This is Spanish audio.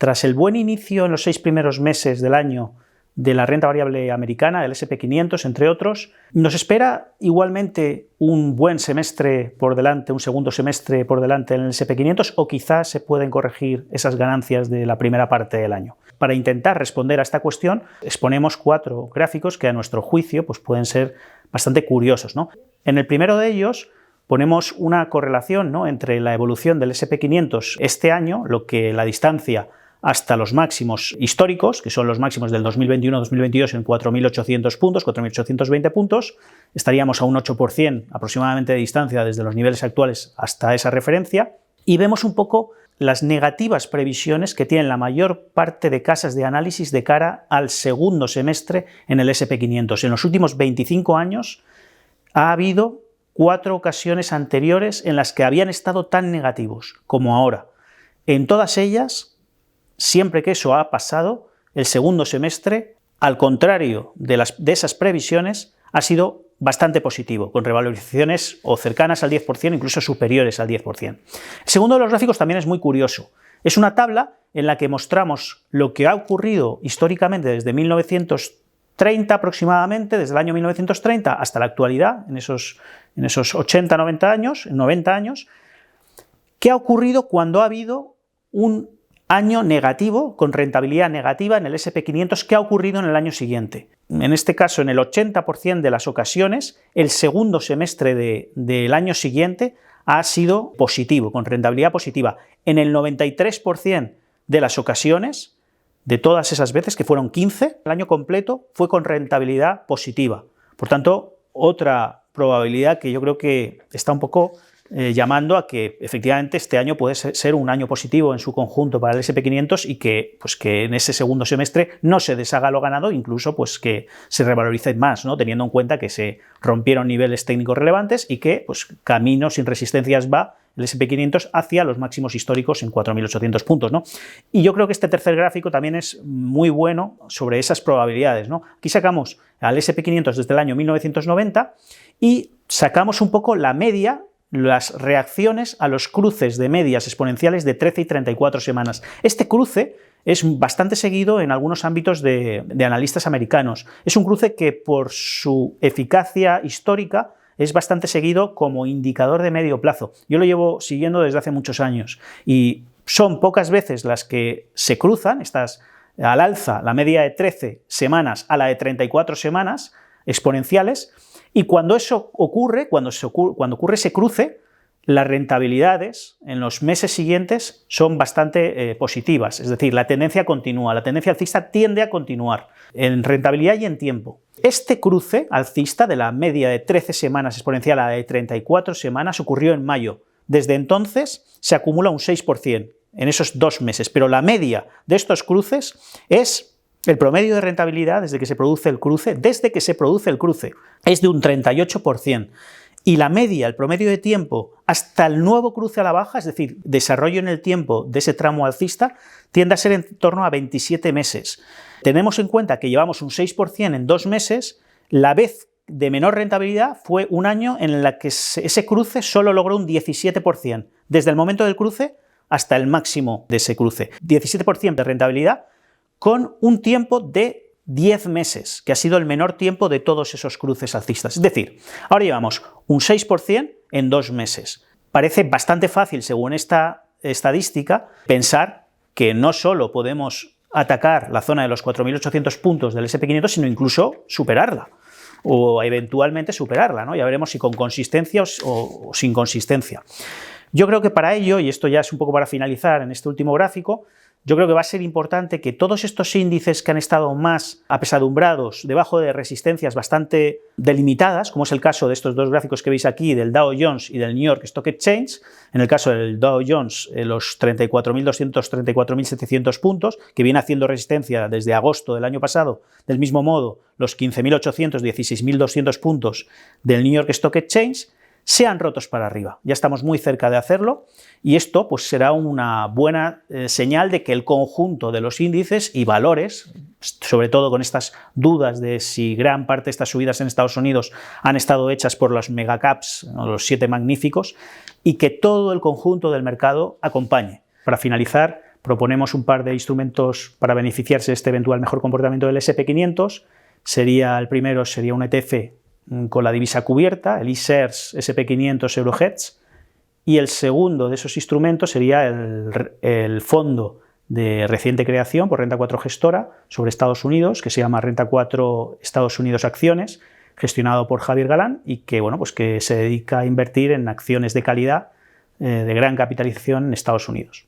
tras el buen inicio en los 6 primeros meses del año de la renta variable americana, del S&P 500, entre otros, nos espera igualmente un buen semestre por delante, un segundo semestre por delante en el S&P 500, o quizás se pueden corregir esas ganancias de la primera parte del año. Para intentar responder a esta cuestión, exponemos 4 gráficos que a nuestro juicio pues pueden ser bastante curiosos, ¿no? En el primero de ellos ponemos una correlación, ¿no?, entre la evolución del S&P 500 este año, lo que la distancia hasta los máximos históricos, que son los máximos del 2021-2022 en 4.800 puntos, 4.820 puntos, estaríamos a un 8% aproximadamente de distancia desde los niveles actuales hasta esa referencia, y vemos un poco las negativas previsiones que tienen la mayor parte de casas de análisis de cara al segundo semestre en el S&P 500. En los últimos 25 años ha habido 4 ocasiones anteriores en las que habían estado tan negativos como ahora. En todas ellas, siempre que eso ha pasado, el segundo semestre, al contrario de esas previsiones, ha sido bastante positivo, con revalorizaciones o cercanas al 10%, incluso superiores al 10%. El segundo de los gráficos también es muy curioso. Es una tabla en la que mostramos lo que ha ocurrido históricamente desde 1930 aproximadamente, desde el año 1930 hasta la actualidad, en esos 90 años, qué ha ocurrido cuando ha habido un año negativo, con rentabilidad negativa en el S&P 500, ¿qué ha ocurrido en el año siguiente? En este caso, en el 80% de las ocasiones, el segundo semestre del año siguiente ha sido positivo, con rentabilidad positiva. En el 93% de las ocasiones, de todas esas veces, que fueron 15, el año completo fue con rentabilidad positiva. Por tanto, otra probabilidad que yo creo que está un poco llamando a que efectivamente este año puede ser un año positivo en su conjunto para el S&P 500 y que en ese segundo semestre no se deshaga lo ganado, incluso pues que se revalorice más, ¿no?, teniendo en cuenta que se rompieron niveles técnicos relevantes y que camino sin resistencias va el S&P 500 hacia los máximos históricos en 4.800 puntos, ¿no? Y yo creo que este tercer gráfico también es muy bueno sobre esas probabilidades, ¿no? Aquí sacamos al S&P 500 desde el año 1990 y sacamos un poco la media, las reacciones a los cruces de medias exponenciales de 13 y 34 semanas. Este cruce es bastante seguido en algunos ámbitos de analistas americanos. Es un cruce que por su eficacia histórica es bastante seguido como indicador de medio plazo. Yo lo llevo siguiendo desde hace muchos años y son pocas veces las que se cruzan, estas al alza, la media de 13 semanas a la de 34 semanas exponenciales. Y cuando eso ocurre, cuando ocurre ese cruce, las rentabilidades en los meses siguientes son bastante positivas, es decir, la tendencia continúa, la tendencia alcista tiende a continuar en rentabilidad y en tiempo. Este cruce alcista de la media de 13 semanas exponencial a la de 34 semanas ocurrió en mayo. Desde entonces se acumula un 6% en esos 2 meses, pero la media de estos cruces es el promedio de rentabilidad desde que se produce el cruce, es de un 38%. Y la media, el promedio de tiempo hasta el nuevo cruce a la baja, es decir, desarrollo en el tiempo de ese tramo alcista, tiende a ser en torno a 27 meses. Tenemos en cuenta que llevamos un 6% en 2 meses, la vez de menor rentabilidad fue un año en el que ese cruce solo logró un 17%, desde el momento del cruce hasta el máximo de ese cruce. 17% de rentabilidad con un tiempo de 10 meses, que ha sido el menor tiempo de todos esos cruces alcistas. Es decir, ahora llevamos un 6% en 2 meses. Parece bastante fácil, según esta estadística, pensar que no solo podemos atacar la zona de los 4.800 puntos del S&P 500, sino incluso superarla, o eventualmente superarla, ¿no? Ya veremos si con consistencia o sin consistencia. Yo creo que para ello, y esto ya es un poco para finalizar en este último gráfico, yo creo que va a ser importante que todos estos índices que han estado más apesadumbrados, debajo de resistencias bastante delimitadas, como es el caso de estos 2 gráficos que veis aquí, del Dow Jones y del New York Stock Exchange, en el caso del Dow Jones, los 34.200, 34.700 puntos, que viene haciendo resistencia desde agosto del año pasado, del mismo modo, los 15.800, 16.200 puntos del New York Stock Exchange, sean rotos para arriba. Ya estamos muy cerca de hacerlo y esto pues será una buena señal de que el conjunto de los índices y valores, sobre todo con estas dudas de si gran parte de estas subidas en Estados Unidos han estado hechas por los megacaps, ¿no?, los 7 magníficos, y que todo el conjunto del mercado acompañe. Para finalizar, proponemos un par de instrumentos para beneficiarse de este eventual mejor comportamiento del SP500. El primero sería un ETF con la divisa cubierta, el iShares SP500 EuroHedge, y el segundo de esos instrumentos sería el fondo de reciente creación por Renta 4 Gestora sobre Estados Unidos, que se llama Renta 4 Estados Unidos Acciones, gestionado por Javier Galán y que, bueno, pues que se dedica a invertir en acciones de calidad de gran capitalización en Estados Unidos.